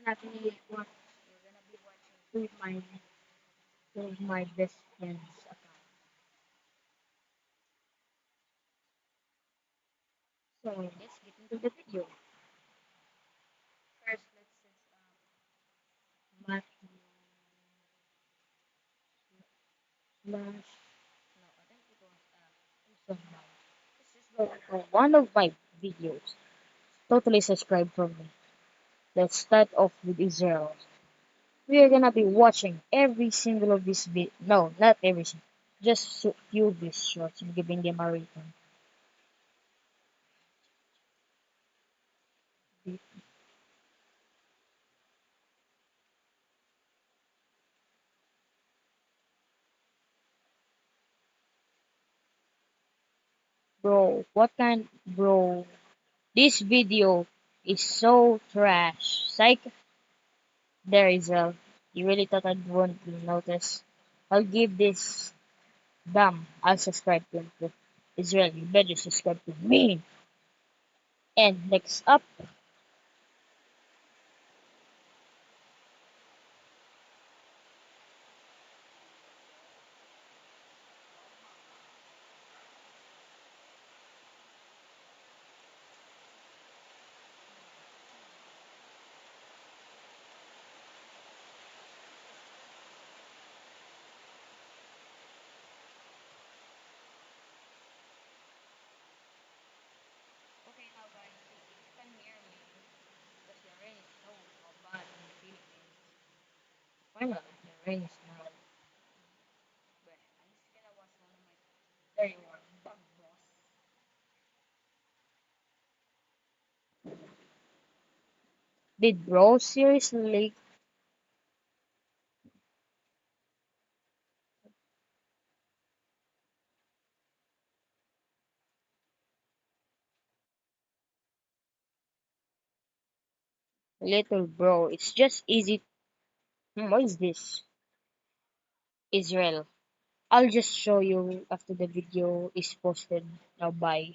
With my best friend's account. So let's get into the video. First, let's Matthew slash. No, I think it was someone. Let's just go to one of my videos. Totally subscribe from me. Let's start off with Israel. We are gonna be watching every single of this video. No, not every single. Just few of these shorts and giving them a rating. Bro, what kind, bro? This video is so trash. Psych, there is a. You really thought I won't notice? I'll give this. Damn, I'll subscribe to him. Israel, you better subscribe to me. And next up, finally, the rain is now. There you are, bug boss. Did bro seriously? Little bro, it's just easy. What is this? Israel. I'll just show you after the video is posted. Now bye.